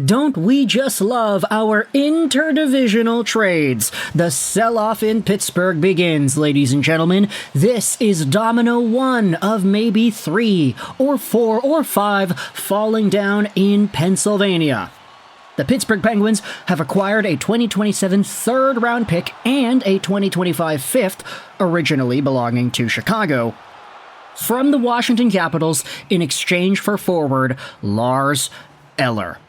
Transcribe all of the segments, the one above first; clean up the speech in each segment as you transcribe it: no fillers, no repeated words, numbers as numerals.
don't we just love our interdivisional trades? The sell-off in Pittsburgh begins, ladies and gentlemen. This is domino 1 of maybe 3 or 4 or 5 falling down in Pennsylvania. The Pittsburgh Penguins have acquired a 2027 third-round pick and a 2025 fifth, originally belonging to Chicago, from the Washington Capitals in exchange for forward Lars Eller.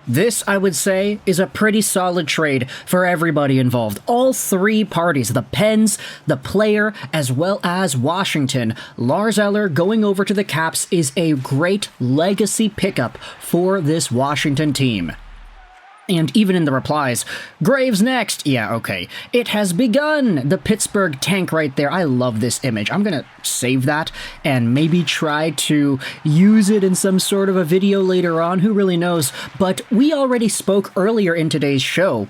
This, I would say, is a pretty solid trade for everybody involved. All three parties, the Pens, the player, as well as Washington. Lars Eller going over to the Caps is a great legacy pickup for this Washington team. And even in the replies, Graves next. Yeah, okay. It has begun. The Pittsburgh tank right there. I love this image. I'm going to save that and maybe try to use it in some sort of a video later on. Who really knows? But we already spoke earlier in today's show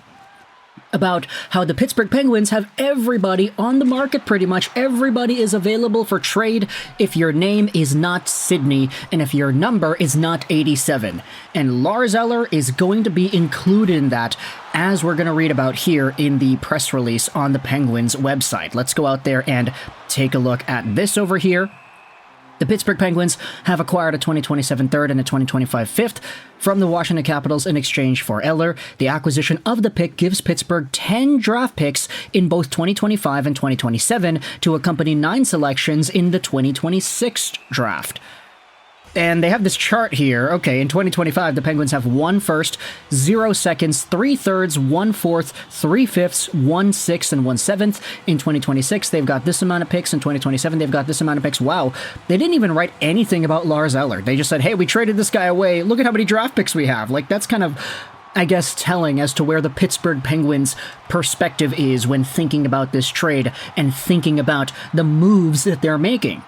about how the Pittsburgh Penguins have everybody on the market pretty much. Everybody is available for trade if your name is not Sydney and if your number is not 87. And Lars Eller is going to be included in that, as we're going to read about here in the press release on the Penguins website. Let's go out there and take a look at this over here. The Pittsburgh Penguins have acquired a 2027 third and a 2025 fifth from the Washington Capitals in exchange for Eller. The acquisition of the pick gives Pittsburgh 10 draft picks in both 2025 and 2027 to accompany 9 selections in the 2026 draft. And they have this chart here. Okay, in 2025, the Penguins have 1 first, 0 seconds, 3 thirds, 1 fourth, 3 fifths, 1 sixth, and 1 seventh. In 2026, they've got this amount of picks. In 2027, they've got this amount of picks. Wow, they didn't even write anything about Lars Eller. They just said, hey, we traded this guy away. Look at how many draft picks we have. Like, that's kind of, I guess, telling as to where the Pittsburgh Penguins' perspective is when thinking about this trade and thinking about the moves that they're making.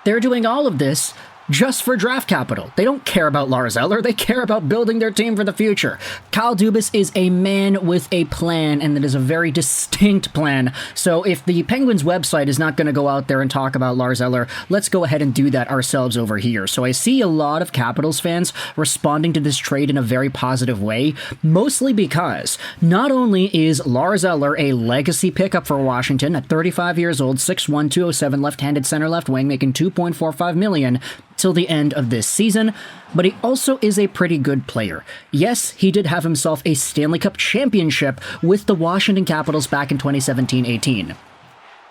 They're doing all of this just for draft capital. They don't care about Lars Eller. They care about building their team for the future. Kyle Dubas is a man with a plan, and it is a very distinct plan. So if the Penguins website is not going to go out there and talk about Lars Eller, let's go ahead and do that ourselves over here. So I see a lot of Capitals fans responding to this trade in a very positive way, mostly because not only is Lars Eller a legacy pickup for Washington at 35 years old, 6'1", 207, left-handed center left wing, making $2.45 million till the end of this season, but he also is a pretty good player. Yes, he did have himself a Stanley Cup championship with the Washington Capitals back in 2017-18.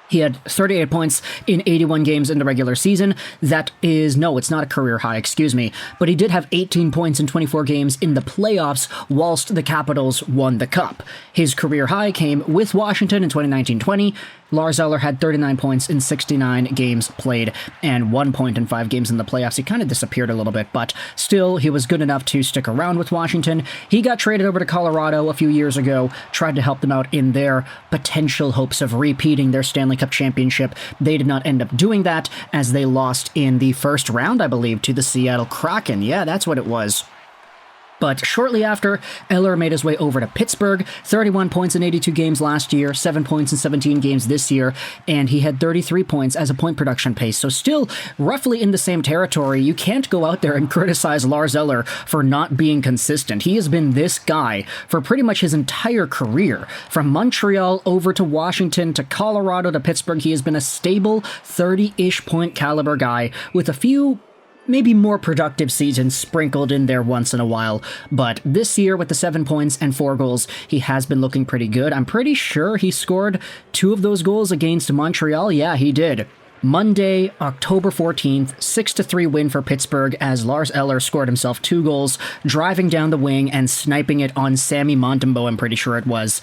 He had 38 points in 81 games in the regular season. That is, no, it's not a career high, excuse me, but he did have 18 points in 24 games in the playoffs whilst the Capitals won the Cup. His career high came with Washington in 2019-20. Lars Eller had 39 points in 69 games played and 1 point in 5 games in the playoffs. He kind of disappeared a little bit, but still, he was good enough to stick around with Washington. He got traded over to Colorado a few years ago, tried to help them out in their potential hopes of repeating their Stanley Cup championship. They did not end up doing that, as they lost in the first round, I believe, to the Seattle Kraken. Yeah, that's what it was. But shortly after, Eller made his way over to Pittsburgh, 31 points in 82 games last year, 7 points in 17 games this year, and he had 33 points as a point production pace. So still roughly in the same territory. You can't go out there and criticize Lars Eller for not being consistent. He has been this guy for pretty much his entire career. From Montreal over to Washington to Colorado to Pittsburgh, he has been a stable 30-ish point caliber guy with a few maybe more productive seasons sprinkled in there once in a while, but this year with the 7 points and 4 goals, he has been looking pretty good. I'm pretty sure he scored 2 of those goals against Montreal. Yeah, he did. Monday, October 14th, 6-3 win for Pittsburgh as Lars Eller scored himself 2 goals, driving down the wing and sniping it on Sammy Montembeault, I'm pretty sure it was.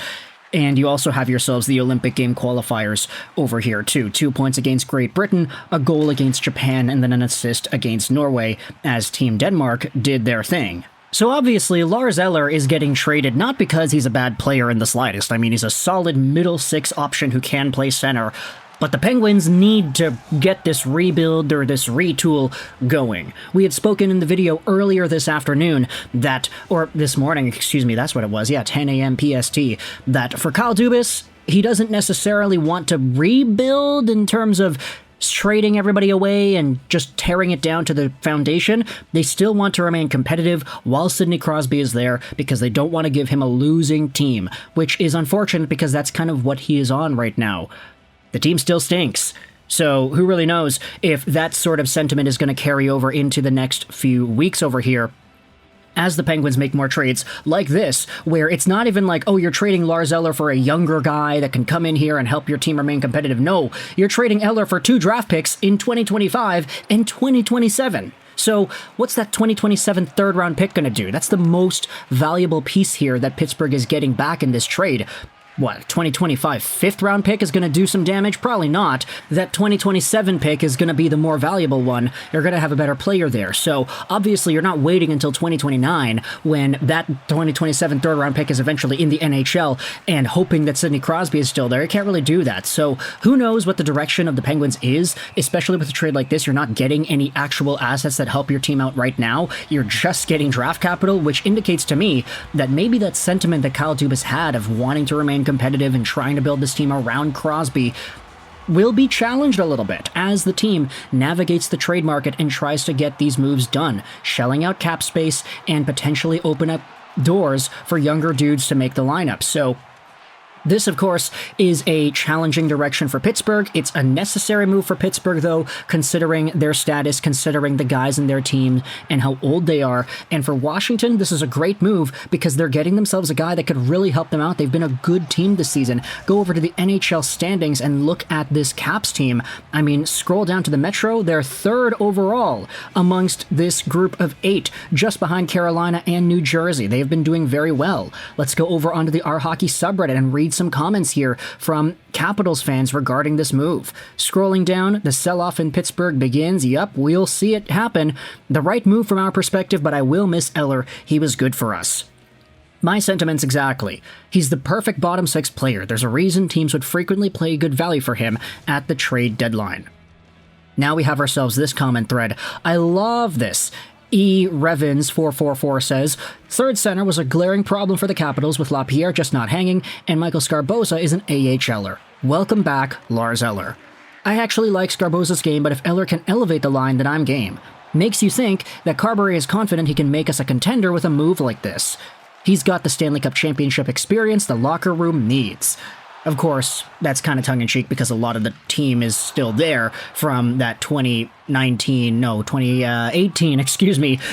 And you also have yourselves the Olympic game qualifiers over here too. 2 points against Great Britain, a goal against Japan, and then an assist against Norway as Team Denmark did their thing. So obviously, Lars Eller is getting traded not because he's a bad player in the slightest. I mean, he's a solid middle six option who can play center. But the Penguins need to get this rebuild or this retool going. We had spoken in the video earlier this afternoon that, or this morning, excuse me, that's what it was, yeah, 10 a.m. PST, that for Kyle Dubas, he doesn't necessarily want to rebuild in terms of trading everybody away and just tearing it down to the foundation. They still want to remain competitive while Sidney Crosby is there because they don't want to give him a losing team, which is unfortunate because that's kind of what he is on right now. The team still stinks. So who really knows if that sort of sentiment is going to carry over into the next few weeks over here as the Penguins make more trades like this, where it's not even like, oh, you're trading Lars Eller for a younger guy that can come in here and help your team remain competitive. No, you're trading Eller for 2 draft picks in 2025 and 2027. So what's that 2027 third-round pick going to do? That's the most valuable piece here that Pittsburgh is getting back in this trade. What, 2025 fifth-round pick is going to do some damage? Probably not. That 2027 pick is going to be the more valuable one. You're going to have a better player there. So, obviously, you're not waiting until 2029 when that 2027 third-round pick is eventually in the NHL and hoping that Sidney Crosby is still there. You can't really do that. So, who knows what the direction of the Penguins is, especially with a trade like this. You're not getting any actual assets that help your team out right now. You're just getting draft capital, which indicates to me that maybe that sentiment that Kyle Dubas had of wanting to remain competitive and trying to build this team around Crosby will be challenged a little bit as the team navigates the trade market and tries to get these moves done, shelling out cap space and potentially open up doors for younger dudes to make the lineup. So this, of course, is a challenging direction for Pittsburgh. It's a necessary move for Pittsburgh, though, considering their status, considering the guys in their team and how old they are. And for Washington, this is a great move because they're getting themselves a guy that could really help them out. They've been a good team this season. Go over to the NHL standings and look at this Caps team. I mean, scroll down to the Metro. They're 3rd overall amongst this group of 8, just behind Carolina and New Jersey. They have been doing very well. Let's go over onto the Our Hockey subreddit and read some comments here from Capitals fans regarding this move. Scrolling down, the sell-off in Pittsburgh begins. Yup, we'll see it happen. The right move from our perspective, but I will miss Eller. He was good for us. My sentiments exactly. He's the perfect bottom 6 player. There's a reason teams would frequently play good value for him at the trade deadline. Now we have ourselves this comment thread. I love this. E. Revens 444 says, third center was a glaring problem for the Capitals with LaPierre just not hanging, and Michael Scarboza is an AHLer. Welcome back, Lars Eller. I actually like Scarboza's game, but if Eller can elevate the line, then I'm game. Makes you think that Carberry is confident he can make us a contender with a move like this. He's got the Stanley Cup championship experience the locker room needs. Of course, that's kind of tongue-in-cheek because a lot of the team is still there from that 2018,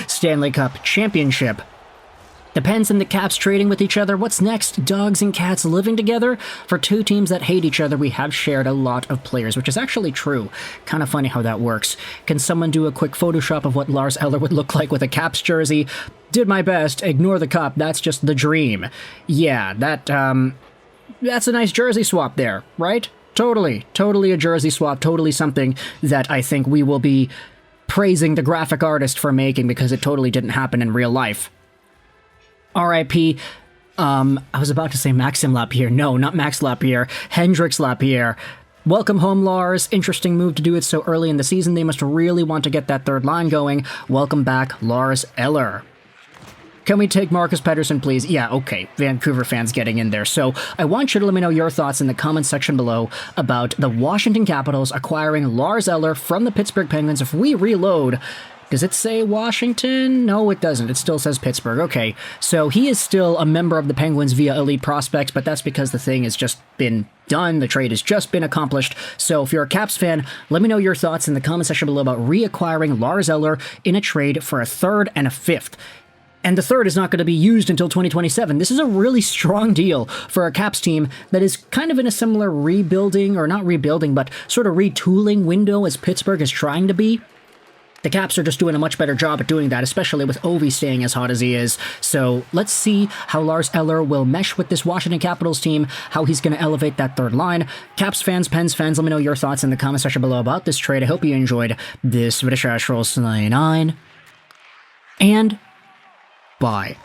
Stanley Cup championship. The Pens and the Caps trading with each other. What's next? Dogs and cats living together? For 2 teams that hate each other, we have shared a lot of players, which is actually true. Kind of funny how that works. Can someone do a quick Photoshop of what Lars Eller would look like with a Caps jersey? Did my best. Ignore the cup. That's just the dream. Yeah, that's a nice jersey swap there, right? Totally a jersey swap, totally something that I think we will be praising the graphic artist for making because it totally didn't happen in real life. R.I.P. I was about to say Maxim Lapierre. No, not Max Lapierre. Hendrix Lapierre. Welcome home, Lars. Interesting move to do it so early in the season. They must really want to get that third line going. Welcome back, Lars Eller. Can we take Marcus Pettersson, please? Yeah, okay. Vancouver fans getting in there. So I want you to let me know your thoughts in the comments section below about the Washington Capitals acquiring Lars Eller from the Pittsburgh Penguins. If we reload, does it say Washington? No, it doesn't. It still says Pittsburgh. Okay, so he is still a member of the Penguins via Elite Prospects, but that's because the thing has just been done. The trade has just been accomplished. So if you're a Caps fan, let me know your thoughts in the comment section below about reacquiring Lars Eller in a trade for a 3rd and a 5th. And the 3rd is not going to be used until 2027. This is a really strong deal for a Caps team that is kind of in a similar rebuilding, or not rebuilding, but sort of retooling window as Pittsburgh is trying to be. The Caps are just doing a much better job at doing that, especially with Ovi staying as hot as he is. So let's see how Lars Eller will mesh with this Washington Capitals team, how he's going to elevate that third line. Caps fans, Pens fans, let me know your thoughts in the comment section below about this trade. I hope you enjoyed this video. And bye.